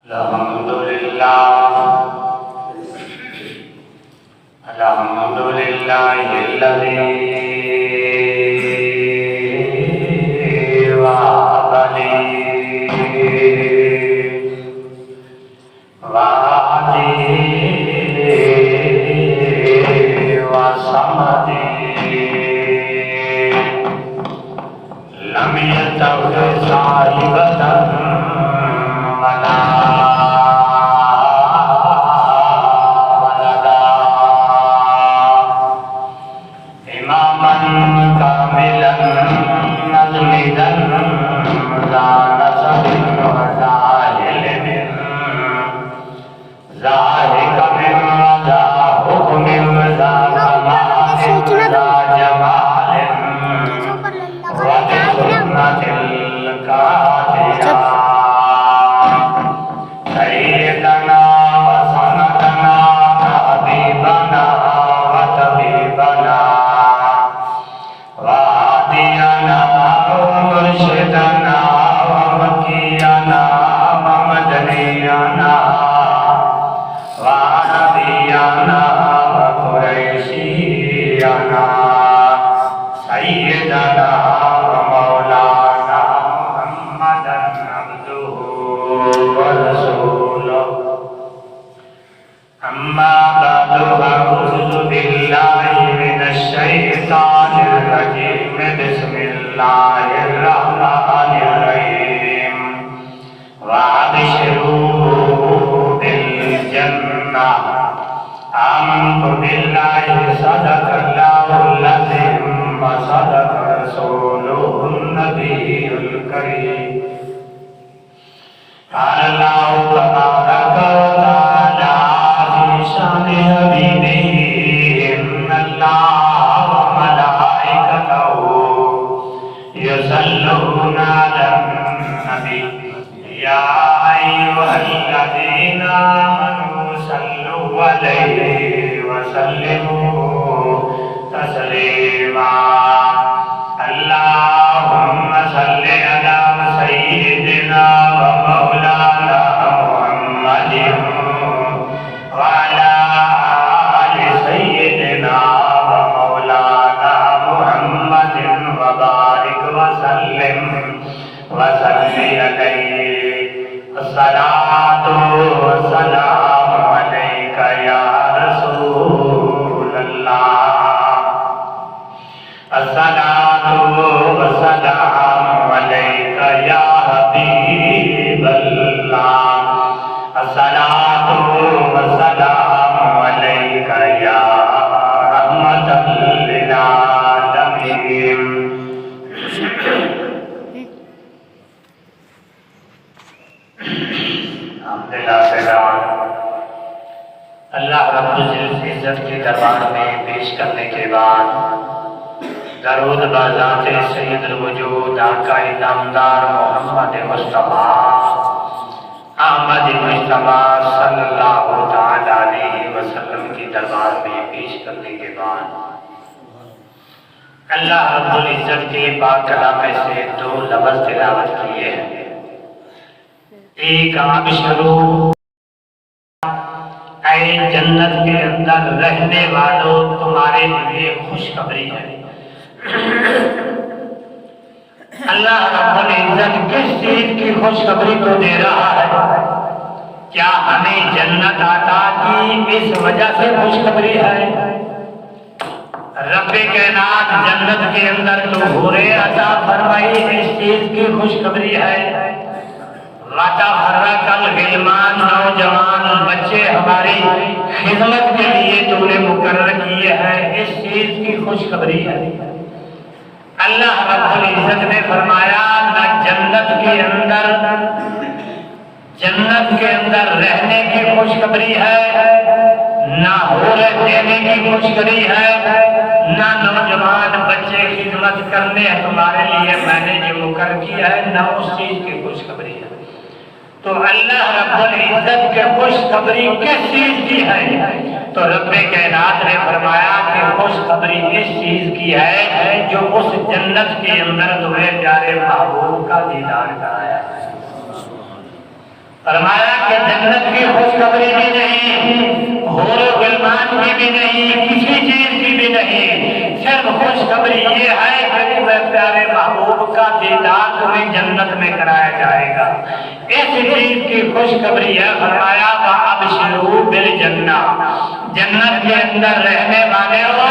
الحمدللہ الذی وهب لي وعدي وصمدي لم يتخذ صاحبة ولا ولدا إماما كاملا مجمدا ذا نسب وذا علم ذلك من ذا حكم ذا كمال ذا جمال وبسنة الكاتية سيدنا وسندنا حبيبنا وطبيبنا وهادينا ومرشدنا ومكينا ومدنينا ونبينا وقريشينا سيدنا ومولانا محمدا عبده ورسوله أما بعد فأعوذ بالله من الشيطان الرجيم بسم الله الرحمن الرحيم وأبشروا بالجنة آمنت بالله صدق الله العظيم وصدق رسوله النبي الكريم قال الله تبارك وتعالى في شأن حبيبه إن الله وملائكته يصلون على النبي يا أيها الذين آمنوا صلوا عليه وسلموا تسليما اللهم صل على سيدنا ومولانا محمد وعلى آل سيدنا ومولانا محمد وبارك وسلم عليه الصلاة والسلام عليك يا رسول الله الصلاة والسلام عليك يا حبيب الله الصلاة والسلام عليك يا رحمة للعالمين اللہ رب العزت کے دربار میں پیش کرنے کے بعد درود بذات سید الوجود آقا نامدار محمد مصطفیٰ احمد مصطفیٰ صلی اللہ تعالی علیہ وسلم کے دربار میں پیش کرنے کے بعد اللہ رب العزت کے پاک کلام سے دو لفظ تلاوت کیے ہیں. ایک ابشروا اے جنت کے اندر رہنے والوں تمہارے لیے خوشخبری ہے. اللہ رب العزت کس چیز کی خوشخبری کو دے رہا ہے؟ کیا ہمیں جنت عطا کی اس وجہ سے خوشخبری ہے؟ رب کائنات جنت کے اندر تو حوریں عطا فرمائی اس چیز کی خوشخبری ہے. وَتَفَرَّقَ الْغِلْمَانُ نوجوان بچے ہماری خدمت کے لیے تو نے مقرر کیے ہیں اس چیز کی خوشخبری ہے. اللہ رب العزت نے فرمایا نہ جنت کے اندر رہنے کی خوشخبری ہے، نہ حوریں دینے کی خوشخبری ہے، نہ نوجوان بچے خدمت کرنے تمہارے لیے میں نے جو مقرر کیا ہے نہ اس چیز کی خوشخبری ہے. تو اللہ رب العزت کے خوشخبری کس چیز کی ہے؟ تو رب کائنات نے فرمایا کہ خوشخبری اس چیز کی ہے جو اس جنت کے اندر تمہیں پیارے محبوب کا دیدار کرایا ہے. فرمایا کہ جنت کی خوشخبری بھی نہیں، حور و غلمان کی بھی نہیں، کسی چیز کی بھی نہیں، صرف خوشخبری یہ ہے کہ تمہیں پیارے محبوب کا دیدار تمہیں جنت میں کرایا جائے گا۔ اس چیز کی خوشخبری ہے۔ فرمایا وَأَبْشِرُوا بِالْجَنَّةِ، جنت کے اندر رہنے والے ہو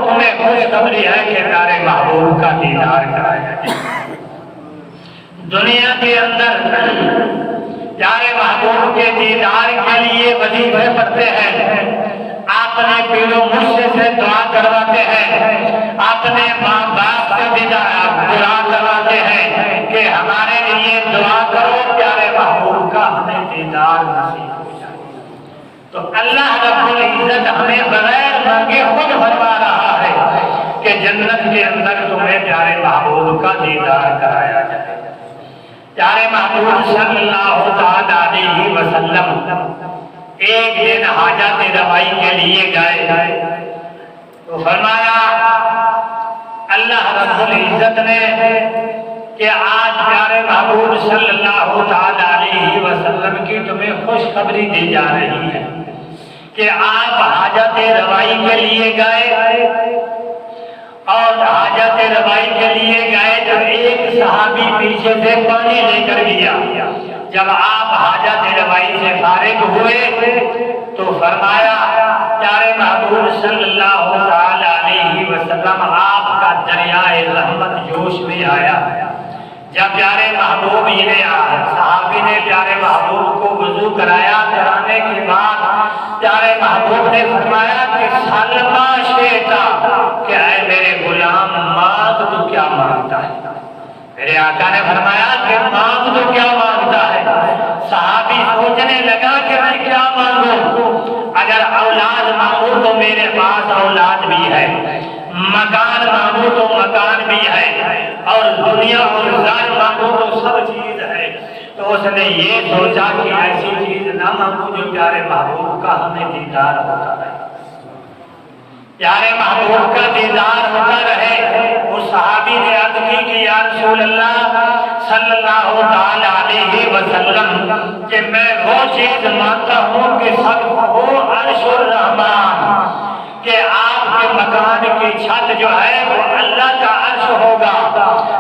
تمہیں خوشخبری ہے کہ پیارے محبوب کا دیدار کرایا جائے گا۔ دنیا کے اندر پیارے محبوب کے دیدار کے لیے وظیفے پڑھتے ہیں، اپنے پیر و مرشد سے دعا کرواتے ہیں، اپنے ماں باپ سے دعا کرواتے ہیں کہ ہمارے لیے دعا کرو پیارے محبوب کا ہمیں دیدار نصیب ہو جائے۔ تو اللہ رب العزت ہمیں بغیر مانگے خود فرما رہا ہے کہ جنت کے اندر تمہیں پیارے محبوب کا دیدار کرایا جائے۔ پیارے محبوب صلی اللہ تعالی علیہ وسلم ایک دن حاجت روائی کے لیے گئے تو فرمایا اللہ رب العزت نے کہ آج پیارے محبوب صلی اللہ تعالی علیہ وسلم کی تمہیں خوشخبری دی جا رہی ہے کہ آپ حاجت روائی کے لیے گئے اور حاجت روائی کے لیے گئے تو ایک صحابی پیچھے سے پانی لے کر گیا۔ جب آپ حاجت روائی سے فارغ ہوئے تو فرمایا پیارے محبوب صلی اللہ علیہ وسلم آپ کا دریائے رحمت جوش میں آیا۔ جب پیارے محبوب صحابی نے پیارے محبوب کو وضو کرانے کے بعد پیارے محبوب نے فرمایا کہ سلما شیتا کہ اے میرے غلام مانگ تو کیا مانگتا ہے؟ میرے آقا نے فرمایا کہ مانگ تو کیا مانگتا ہے؟ صحابی سوچنے لگا کہ میں کیا مانگوں؟ اگر اولاد مانگوں تو میرے پاس اولاد بھی ہے، مکان مانگوں تو مکان بھی ہے، اور دنیا اور زر مانگوں تو سب چیز ہے۔ تو اس نے یہ سوچا کہ ایسی چیز نہ مانگوں جو پیارے محبوب کا ہمیں دیدار ہوتا رہے، پیارے محبوب کا دیدار ہوتا رہے۔ اس صحابی نے عرض کی کہ یا رسول اللہ صلی اللہ تعالی علیہ وسلم کہ میں وہ چیز مانتا ہوں کہ سقف ہو عرش الرحمن، کہ آپ کے مکان کی چھت جو ہے وہ اللہ کا عرش ہوگا۔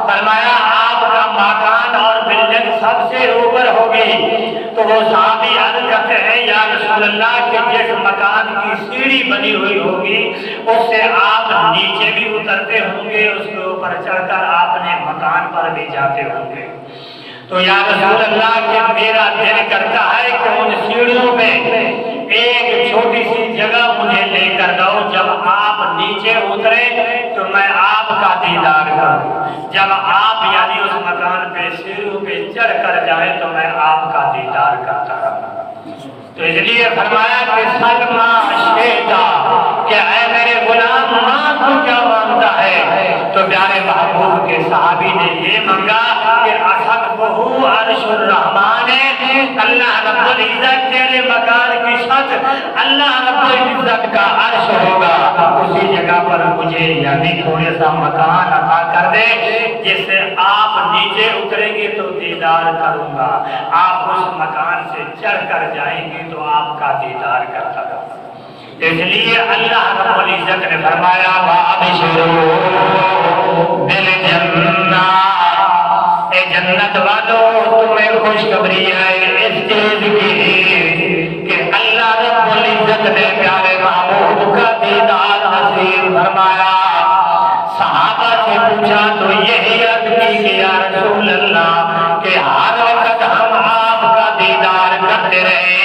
فرمایا آپ کا مکان اور بلڈنگ سب سے اوپر ہوگی۔ تو وہ صحابی عرض کرتے ہیں یا رسول اللہ کہ جس مکان کی سیڑھی بنی ہوئی ہوگی اس سے آپ نیچے بھی اترتے ہوں گے، اس کے اوپر چڑھ کر آپ نے مکان پر بھی جاتے ہوں گے۔ تو یا رسول اللہ کہ میرا دل کرتا ہے کہ ان سیڑھیوں میں ایک چھوٹی سی جگہ مجھے لے کر دو، جب آپ نیچے اترے تو میں آپ کا دیدار کروں، جب آپ یعنی اس مکان پہ سیڑھیوں پہ چڑھ کر جائیں تو میں آپ کا دیدار کرتا رہوں۔ تو اس لیے فرمایا کہ سلما شیتا کہ اے میرے غلام ماں تو کیا مانگتا ہے؟ تو پیارے محبوب کے صحابی نے یہ مانگا کہ اسقفہ عرش الرحمن، اللہ رب العزت تیرے مکان کی چھت اللہ رب العزت کا عرش ہوگا، اسی جگہ پر مجھے یعنی تھوڑے سا مکان عطا کر دے جس سے آپ نیچے اتریں گے تو دیدار کروں گا، آپ اس مکان سے چڑھ کر جائیں گے تو آپ کا دیدار کرتا رہوں۔ اس لیے اللہ رب العزت نے فرمایا وَأَبْشِرُوا بِالْجَنَّةِ، اے جنت والوں تمہیں خوشخبری ہے اس چیز کی کہ اللہ رب العزت نے پیارے محبوب کا دیدار نصیب فرمایا۔ صحابہ سے پوچھا تو یہی عرض کی کہ یا رسول اللہ کہ ہر وقت ہم آپ کا دیدار کرتے رہے،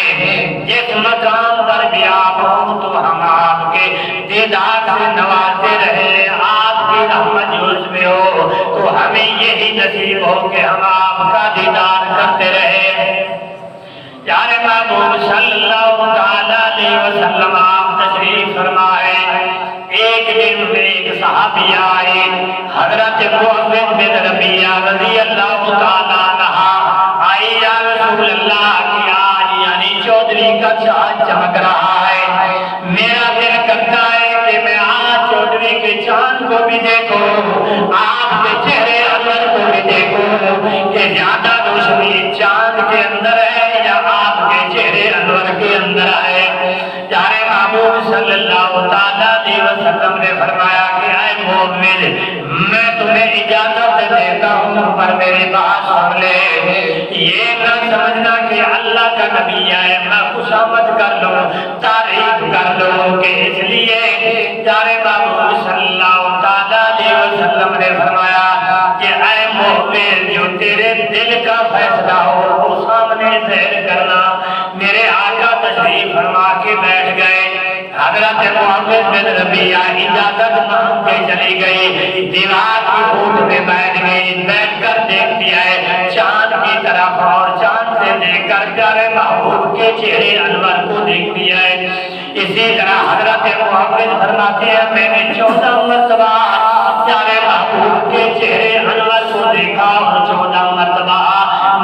جس مقام پر بھی آپ ہوں تو ہم آپ کے دیدار سے نوازتے رہے، آپ کی رحمت جو اس میں ہو تو ہمیں یہی نصیب ہو کہ ہم آپ کا دیدار کرتے رہے۔ پیارے محبوب صلی اللہ علیہ وسلم آپ تشریف فرمائے۔ ایک دن میں ایک صحابی آئے، حضرت معاذ بن ربیعہ رضی اللہ تعالیٰ عنہ آئی، یا رسول اللہ کی آج یعنی چودھری کا چاند چمک رہا ہے، میرا دل کرتا ہے کہ میں آج چودھری کے چاند کو بھی دیکھوں، آپ کے چہرے انور کو بھی دیکھوں کہ زیادہ روشنی چاند کے اندر ہے یا اندر آئے، پیارے محبوب صلی اللہ علیہ وسلم نے فرمایا کہ اے مومن میں تمہیں اجازت دیتا ہوں پر میری بات سن لے، یہ نہ سمجھنا کہ اللہ کا نبی آئے میں خوشامد کر لوں تعریف کر لوں کہ اس لیے پیارے محبوب صلی اللہ علیہ وسلم نے فرمایا کہ اے مومن جو تیرے دل کا فیصلہ ہو وہ سامنے ظاہر کرنا۔ میرے آقا تشریف فرما کے بیٹھ گئے، حضرت محمد بن ربیعہ اجازت مانگ کے چلی گئی، دیوار کی پھوٹ میں بیٹھ گئی، بیٹھ کر دیکھتی ہے چاند کی طرف اور چاند سے دیکھ کر پیارے محبوب کے چہرے انور کو دیکھتی ہے۔ اسی طرح حضرت محمد فرماتے ہیں میں نے 14 مرتبہ پیارے محبوب کے چہرے انور کو دیکھا، 14 مرتبہ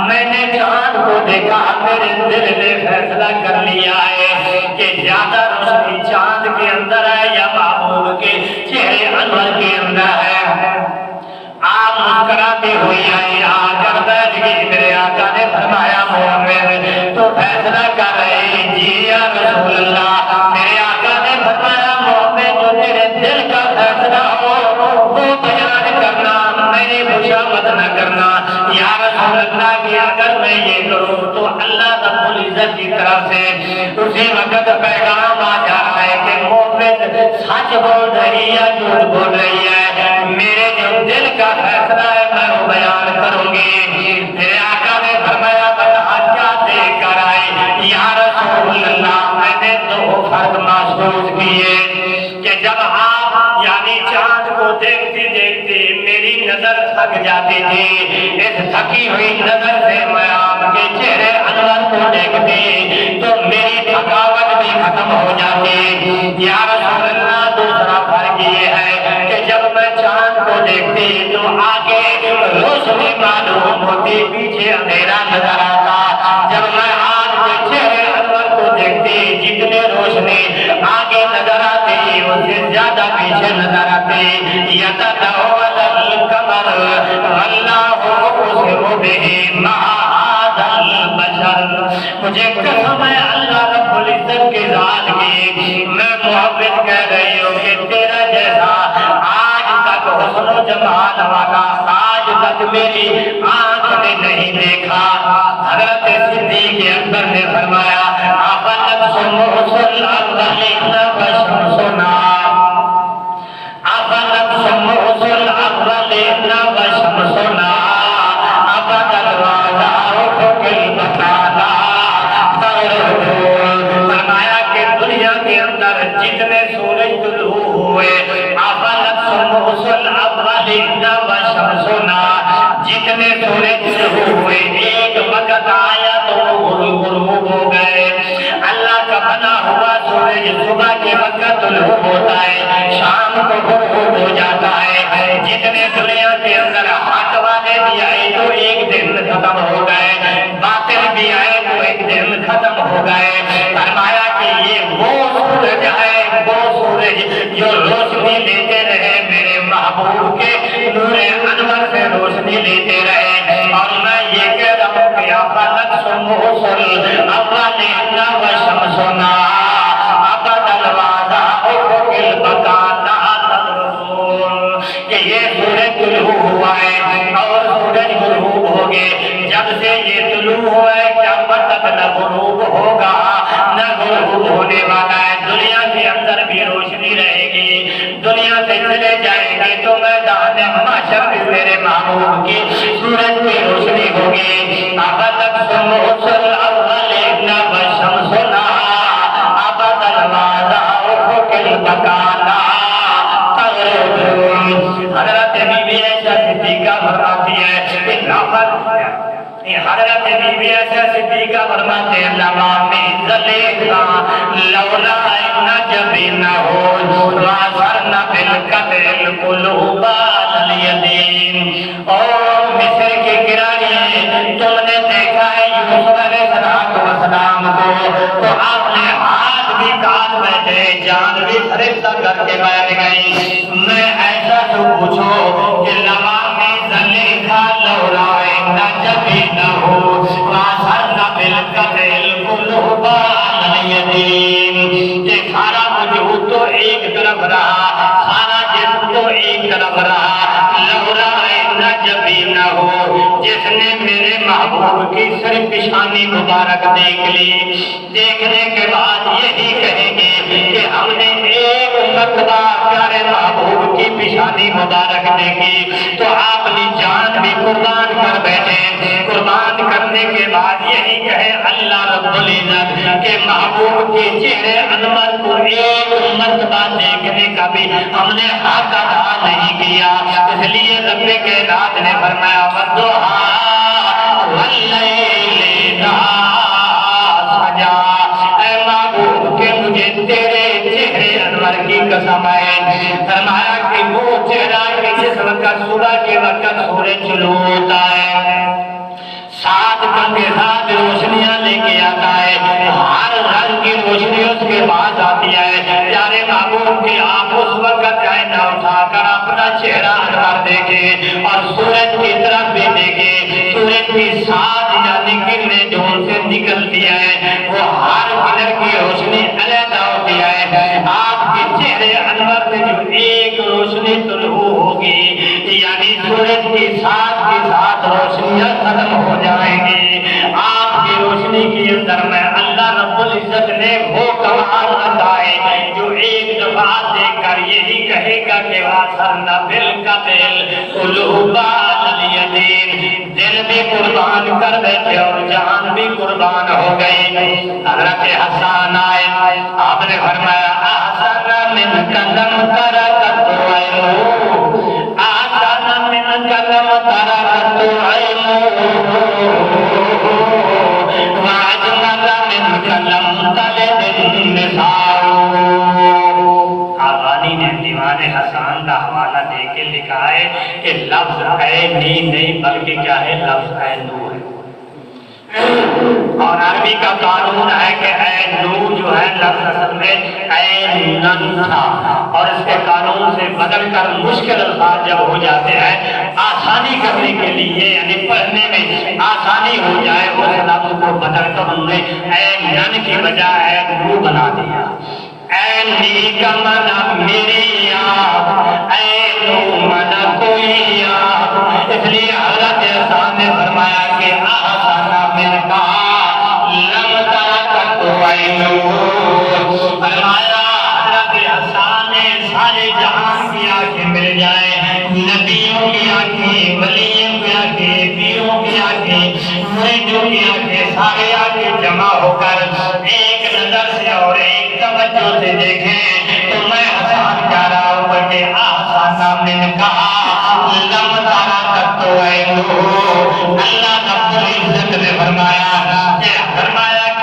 میں نے چاند کو دیکھا، میرے دل نے فیصلہ کر لیا ہے کہ زیادہ روشنی چاند کے اندر ہے یا محبوب کے چہرے انور کے اندر ہے۔ آپ مسکراتے ہوئی آئی، آ کر بیٹھ گئی، میرے آقا نے فرمایا مومن تو فیصلہ کر رہی؟ جی یا رسول اللہ۔ میرے آقا نے فرمایا مومن جو تیرے دل کا فیصلہ ہو وہ بیان کرنا، میری خوشامد نہ کرنا۔ یا رسول اللہ کہ اگر میں یہ کروں تو اللہ رب العزت کی طرف سے اسی وقت پیغام آ جا رہا ہے کہ مومن سچ بول رہی یا جھوٹ بول رہی ہے، میرے جو دل کا فیصلہ ہے میں وہ بیان کروں گی۔ میرے آقا نے فرمایا بتا کیا دیکھ کر آئی؟ یا رسول اللہ میں نے 2 فرق محسوس کیے کہ جب آپ یعنی چاند کو دیکھتی دیکھتی میری نظر تھک جاتی تھی، اس تھکی ہوئی نظر سے میں آپ کے چہرے انور کو دیکھتی تو میری تھکاوٹ بھی ختم ہو جاتی۔ یا رسول اللہ دوسرا فرق یہ ہے کہ جب میں چاند کو دیکھتی تو آگے روشنی معلوم ہوتی، پیچھے اندھیرا نظر آتا۔ جب میں آپ کے چہرے انور کو دیکھتی جتنے روشنی آگے نظر آتی اس سے زیادہ پیچھے نظر آتی۔ یتداول القمر واللہ اقسم بہ معاذ البشر، مجھے قسم ہے اللہ رب العزت کی ذات کی، میں محبت کہہ رہی ہوں کہ تیرا جیسا آج تک حسن و جمال والا آج تک میری آنکھ نے نہیں دیکھا۔ حضرت صدیق اکبر نے فرمایا افلک شمس الاولین وشمسنا، افلک شمس الاولین وشمسنا ابد الوضع فکل بطالا تغرب۔ فرمایا کہ دنیا کے اندر جتنے سورج طلوع ہوئے افلک شمس الاولین وشمسنا، جتنے سورج طلوع ہوئے ایک وقت آیا تو وہ غروب ہو گئے۔ اللہ کا بنا ہوا سورج صبح کے وقت طلوع ہوتا ہے، شام کو غروب ہو جاتا ہے۔ جتنے دنیا کے اندر حق والے بھی آئے تو ایک دن ختم ہو گئے، باطل بھی آئے تو ایک دن ختم ہو گئے۔ فرمایا کہ یہ وہ سورج ہے، وہ سورج جو روشنی لیتے رہے میرے محبوب کے نور انور سے روشنی لیتے رہے۔ اور میں یہ کہہ رہا ہوں کہ افلک شمس الاولین وشمسنا ابد الوضع فکل بطالا تغرب، کہ یہ سورج طلوع ہوا ہے اور سورج غروب ہو گئے۔ جب سے یہ طلوع ہوا ہے قیامت تک نہ غروب ہوگا نہ غروب ہونے والا ہے۔ دنیا کے اندر بھی روشنی رہے گی، دنیا سے چلے جائیں گے تو میدان محشر میں میرے محبوب کی سورج کی روشنی ہوگی۔ افلک شمس الاولین وشمسنا ابد الوضع فکل بطالا تغرب۔ حضرت بی بی عائشہ صدیقہ فرماتی ہے حضرت بی بی عائشہ صدیقہ فرماتے ہیں لما من زلیخا لولا ان جبینہ وآثرنا بالقتل قلوب الیتیم۔ او مصر کے گرانے تم نے دیکھا ہے یوسف علیہ السلام کو تو آپ نے ہاتھ بھی کاٹ بیٹھے، جان بھی فرشتہ کر کے بیٹھ گئی۔ میں ایسا تو پوچھو کہ لما من زلیخا لولا ان جبینہ وآثرنا بالقتل قلوب الیتیم، العظیم کہ سارا وجود تو ایک طرف رہا، سارا جسم تو ایک طرف رہا، لورا نہ جبی نہ ہو، جس نے میرے محبوب کی صرف پیشانی مبارک دیکھ لی، دیکھنے کے بعد یہی کہیں گے کہ ہم نے ایک مرتبہ پیارے محبوب کی پیشانی مبارک دیکھی تو آپ نے جان بھی قربان کر بیٹھے، قربان کرنے کے بعد یہی کہے اللہ رب العزت کہ محبوب کے چہرے انور کو ایک مرتبہ دیکھنے کا بھی ہم نے حق ادا نہیں کیا، اس لیے رب کائنات نے فرمایا والضحیٰ واللیل اذا سجا، اے محبوب کہ مجھے تیرے چہرے انور کی قسم ہے، فرمایا کہ وہ چہرہ کہ جس وقت صبح کے وقت سورج طلوع ہوتا ہے، سات رنگ کے ساتھ روشنیاں لے کے آتا ہے، ہر رنگ کی روشنی اس کے بعد آتی ہے، پیارے محبوب کی آپ اس وقت آئینہ اٹھا کر اپنا چہرہ انور دیکھیں اور سورج کی طرف بھی دیکھیں، سورج کی سات یعنی کرنیں جو ان سے نکلتی ہے وہ ہر کلر کی روشنی علیحدہ ہوتی ہے، آپ کے چہرے انور سے جو ایک روشنی طلوع ہوگی یعنی سورج کی سات روشنیاں ختم ہو جائیں گی، آپ کی روشنی کے اندر میں اللہ رب العزت نے وہ کمال بتائے جو ایک دفعہ دیکھ کر یہی کہے گا کہ وَأَثَرْنَ بِالْقَتْلِ قُلُوبَ الْيَتِيمِ، دل بھی قربان کر بیٹھے اور جان بھی قربان ہو گئی۔ حضرت حسان آئے، آپ نے فرمایا احسن من قلم ترکت عینو، احسن من قلم ترکت عینو، واجمل من قلم تلد النساء۔ آبانی نے دیوان حسان کا حوالہ دے کے لکھا ہے کہ لفظ عینی نہیں بلکہ کیا ہے، لفظ عینو ہے، اور عربی کا قانون ہے کہ عینو جو ہے لفظ اصل میں عینن تھا، اور اس کے قانون سے بدل کر مشکل الفاظ جب ہو جاتے ہیں آسانی کرنے کے لیے یعنی پڑھنے میں آسانی ہو جائے اس لفظ کو بدل کر انہوں نے عینن کی بجائے عینو بنا دیا۔ عینی کا معنی میری آپ، عینو معنی کوئی آپ، اس لیے حضرت حسان نے فرمایا کہ احسن من قلم ترکت عینو، فرمایا حضرت حسان نے سارے جہان کی آنکھیں مل جائیں، نبیوں کی آنکھیں، ولیوں کی آنکھیں، پیروں کی آنکھیں، مریدوں کی آنکھیں، سارے آنکھیں جمع ہو کر ایک نظر سے اور ایک توجہ سے دیکھیں تو میں حسان کہہ رہا ہوں کہ احسن من قلم ترکت عینو۔ اللہ رب العزت نے فرمایا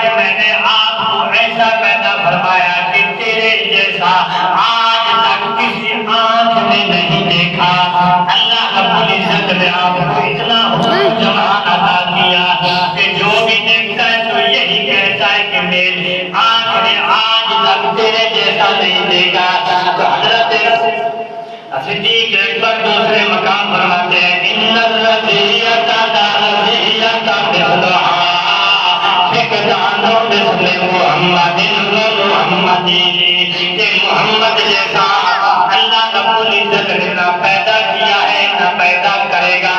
کہ میں نے آپ کو ایسا پیدا فرمایا کہ تیرے جیسا آج تک کسی آنکھ نے نہیں دیکھا۔ اللہ رب العزت نے آپ کو اتنا حسن جمال عطا کیا کہ جو بھی دیکھتا ہے تو یہی کہتا ہے کہ میری آنکھ نے آج تک تیرے جیسا نہیں دیکھا۔ تو حضرت صدیق اکبر دوسرے مقام فرماتے ہیں ان الرضیۃ درضیۃ مثلھا فقدان مثل محمد محمدی، کہ محمد جیسا اللہ رب العزت نے نہ پیدا کیا ہے نہ پیدا کرے گا،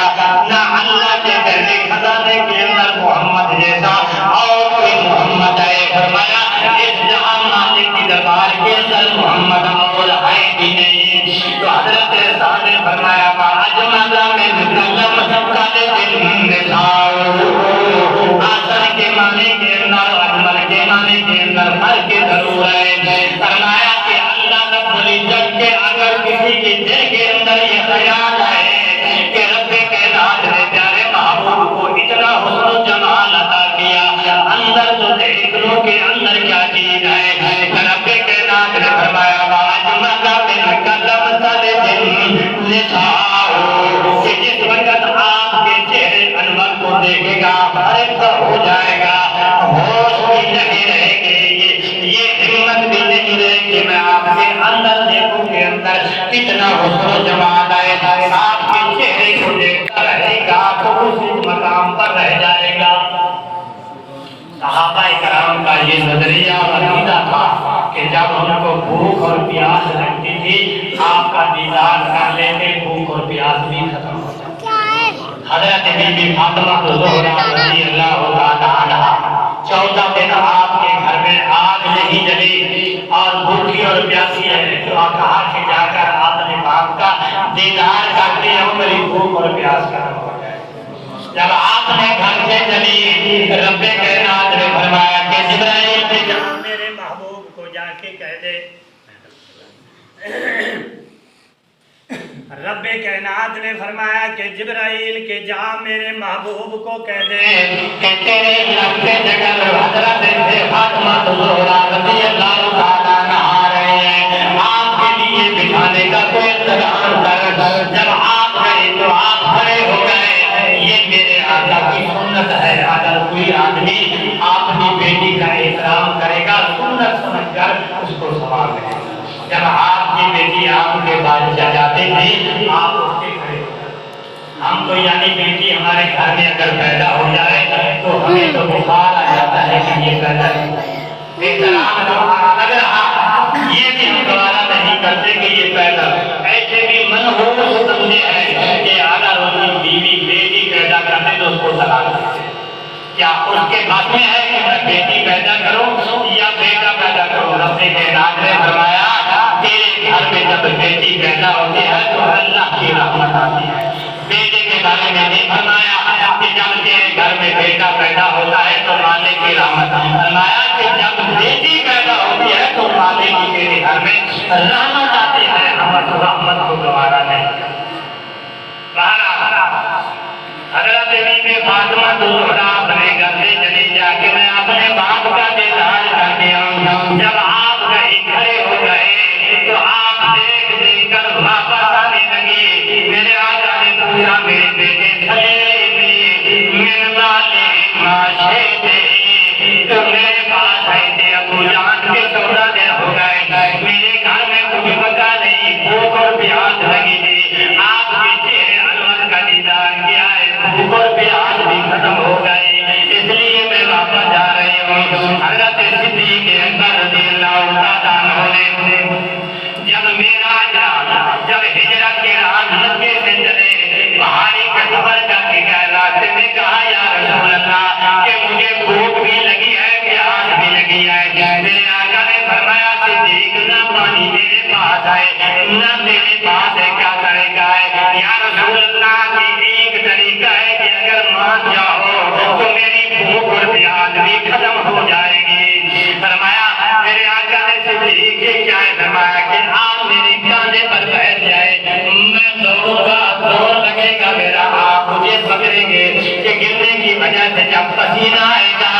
نہ اللہ کے گھر خزانے کے اندر محمد جیسا اور کوئی محمد ہے۔ فرمایا اس جہاں مالک کی دربار کے اندر محمد اور ہے بھی نہیں۔ تو حضرت حسان نے فرمایا اجمل من قلم تلد النساء، آسر کے معنی کے اندر اجمل کے معنی کے اندر فرق ضرور ہے۔ فرمایا کہ اللہ رب العزت کے اگر کسی کے دل کے اندر یہ خیال ہے کہ رب کائنات نے پیارے محبوب کو اتنا حسن و جمال عطا کیا، اندر تو دیکھ لو کہ اندر کیا چیز ہے، رب کائنات نے فرمایا اجمل من قلم تلد النساء، کہ جس وقت آپ کے چہرے انور کو دیکھے گا فارغ ہو جائے گا، ہوش بھی نہیں رہے گی، یہ ہمت بھی نہیں رہے کہ میں آپ کے اندر دیکھوں کے اندر کتنا حسن و جمال ہے، آپ کے چہرے کو دیکھتا رہے گا تو اس مقام پر رہ جائے گا۔ صحابہ کرام کا یہ نظریہ عقیدہ تھا کہ جب ہم کو بھوک اور پیاس لگتی تھی آپ کا دیدار کر لیتے بھوک اور پیاس بھی ختم ہو جاتی۔ حضرت بی بی فاطمہ الزہرا رضی اللہ تعالیٰ عنہا 14 دن آپ کے گھر میں آگ نہیں جلی اور بھوکی اور پیاسی ہے تو کہا کہ جا کر اپنے باپ کا دیدار کرتے ہو میری بھوک اور پیاس ختم ہو جائے۔ جب آپ نے گھر سے چلی رب کائنات نے فرمایا کہ جبرائیل کے جہاں میرے محبوب کو جا کے کہہ دے، رب کائنات نے فرمایا کہ جبرائیل کے جہاں میرے محبوب کو کہہ دے کہ تیرے لب کے جگر حضرت فاطمہ الزہرا رضی اللہ تعالیٰ عنہا آ رہے ہیں، آپ کے لیے بٹھانے کا کوئی انتظام کر۔ جب آپ گئے تو آپ کھڑے ہو گئے، یہ میرے آقا کی سنت ہے، اگر کوئی آدمی اپنی بیٹی کا احترام کرے گا سنت سمجھ کر اس کو ثواب ملے گا۔ جب آپ کی بیٹی آپ کے بعد جاتے تھے آپ اس کے کھڑے ہو جاتے۔ ہم تو یعنی بیٹی ہمارے گھر میں اگر پیدا ہو جائے تو ہمیں تو بخار آ جاتا ہے کہ یہ پیدا ہے، احترام اگر یہ بھی ہم دوبارہ نہیں کرتے کہ یہ پیدا ایسے بھی منحوس سمجھے ہیں کہ اگر اس کی بیوی بیٹی پیدا کرتے تو اس کو طلاق دیتے۔ کیا اس کے بات میں ہے کہ میں بیٹی پیدا کروں یا بیٹا پیدا کروں؟ رب کائنات نے فرمایا تیرے گھر میں جب بیٹی پیدا ہوتی ہے تو اللہ کی رحمت آتی ہے۔ بیٹے کے بارے میں نہیں فرمایا کہ جب تیرے گھر میں بیٹا پیدا ہوتا ہے تو مالک کی رحمت، فرمایا کہ جب بیٹی پیدا ہوتی ہے تو مالک کی تیرے گھر میں رحمت آتی ہے، رحمت کو گوارا نہیں کرتا۔ حضرت بی بی فاطمہ الزہرا اپنے گھر سے چلی جا کے میں اپنے باپ کا دیدار کر دیا۔ جب آپ کہیں کھڑے ہو گئے تو آپ دیکھ کر واپس آنے لگی۔ میرے آقا نے پوچھا میرے بیٹے تھلے من والے ماشے تھے تو میرے پاس آئے تھے، ابو جان کے 14 دن ہو گئے، میرے گھر میں کچھ پکا نہیں، بھوک اور پیاس لگی تھی، آپ کے چہرے انور کا دیدار کیا ہے، بھوک اور پیاس بھی ختم ہو گئی، اس لیے میں واپس جا رہی ہوں۔ حضرت صدیق اکبر رضی اللہ تعالیٰ عنہ نے جب معراج جب ہجرت کے راہ مکے سے چلے پہاڑی کا سفر کر کے گئے، راستے میں کہا یا رسول اللہ کہ مجھے بھوک بھی لگی ہے پیاس بھی لگی ہے۔ میرے آقا نے فرمایا صدیق نہ پانی میرے پاس آئے نہ میرے پاس ہے، کیا کرے گا یا رسول اللہ کی ایک طریقہ ہے کہ اگر مان جاؤ تو میری بھوک اور پیاس بھی ختم ہو جائے گی۔ فرمایا میرے آقا نے صدیق کے کیا ہے، فرمایا کہ آپ میرے کاندھے پر بیٹھ جائے، میں دوڑوں گا، دوڑ لگے گا میرا، آپ مجھے پکڑیں گے کہ گرنے کی وجہ سے جب پسینہ آئے گا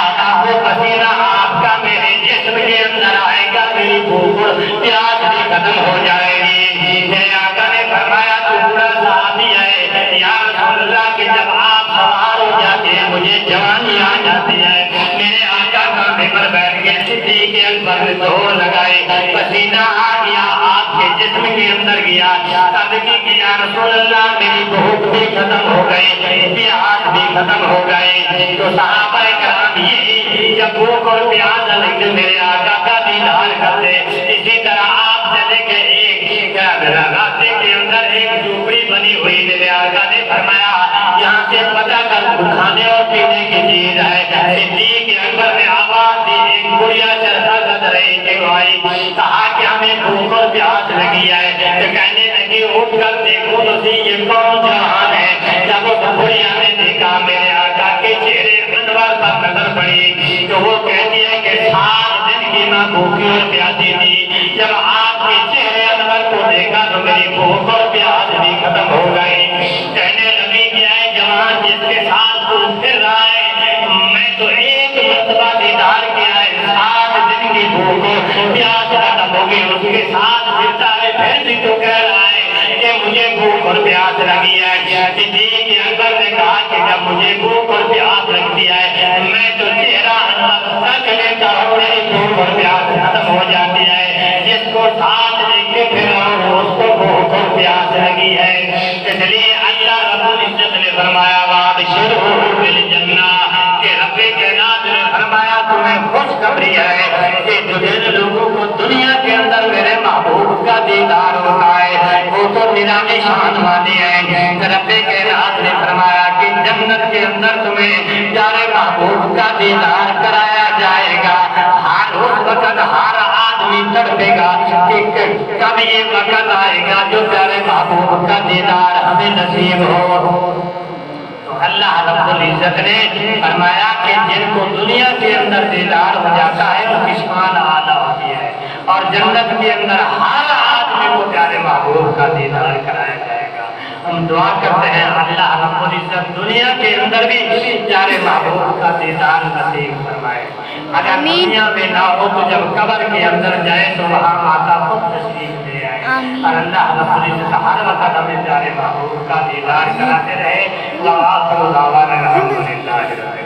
وہ پسینہ آپ کا میرے جسم کے اندر آئے گا، میری بھوک اور پیاس بھی ختم ہو جائے گی۔ میرے آقا نے فرمایا تو بڑا صحابی ہے یا رسول اللہ کہ جب آپ سوار ہو جاتے ہیں مجھے جوانی آ جاتی ہے۔ میرے آقا کاندھے پر بیٹھ گئے، صدیق اکبر نے دوڑ لگائی، پسینہ آ گیا آپ کے جسم کے اندر گیا، تب کہ یا رسول اللہ میری بھوک بھی ختم ہو گئی، پیاس بھی ختم ہو گئی۔ تو صحابہ کرام یہی جب بھوک اور پیاس لگے میرے آقا کا دیدار کرتے، اسی طرح آپ چلے گئے ایک راستے کے اندر ایک جھوپڑی بنی ہوئی، میرے آقا نے فرمایا یہاں سے پتہ کر کھانے اور پینے کی چیز ہے۔ صدیق اکبر نے آواز دی، ایک گڑیا چرخا گد رہی تھی، کہا کہ ہمیں بھوک اور پیاس لگی ہے، تو کہنے لگی اٹھ کر دیکھو تو سی یہ کون جہان ہے۔ جب وہ گڑیا نے دیکھا میرے آقا کے چہرے انور پر نظر پڑی تو وہ کہتی ہے کہ 7 دن کی میں بھوکی اور پیاسی تھی، جب آپ کے چہرے انور کو دیکھا تو میری بھوک اور پیاس بھی ختم ہو گئی۔ کہنے لگی کہ اے جوان جس کے ساتھ تو پھر رہا ہے، میں تو ایک مرتبہ دیدار کیا ہے، 7 دن کی بھوک اور پیاس ختم ہو گئی، اس کے ساتھ پھرتا ہے، پھر بھی تو کہہ رہا ہے کہ مجھے بھوک اور پیاس لگی ہے۔ صدیق اکبر نے کہا کہ جب مجھے بھوک اور پیاس لگتی ہے میں تو چہرہ تک لیتا ہوں، میری بھوک اور پیاس ختم ہو جاتی ہے، جس کو ساتھ لے کے پھر اس کو بھوک اور پیاس لگی ہے۔ اس لیے اللہ رب العزت نے فرمایا وابشروا بالجنہ کہ رب کائنات نے فرمایا تمہیں تمہیں خوشخبری ہے کہ جو جن لوگوں کو دنیا کے اندر میرے محبوب کا دیدار ہوتا ہے وہ تو نرالی شان والے ہیں۔ رب کائنات نے فرمایا کہ جنت کے اندر تمہیں پیارے محبوب کا دیدار کرایا جائے گا۔ ہر اس وقت ہر آدمی تڑپے گا کہ کب یہ وقت آئے گا جو پیارے محبوب کا دیدار ہمیں نصیب ہو۔ اللہ رب العزت نے فرمایا کہ جن کو دنیا کے اندر دیدار ہو جاتا ہے وہ کی شان اعلیٰ ہوتی ہے، اور جنت کے اندر ہر آدمی کو پیارے محبوب کا دیدار کرایا جائے گا۔ ہم دعا کرتے ہیں اللہ رب العزت دنیا کے اندر بھی پیارے محبوب کا دیدار نصیب فرمائے۔ اگر دنیا میں نہ ہو تو جب قبر کے اندر جائے تو وہاں آقا خود تشریف لے آئے، اور اللہ رب العزت ہر وقت ہمیں پیارے محبوب کا دیدار کراتے رہے۔ وآخر دعوانا الحمدللہ۔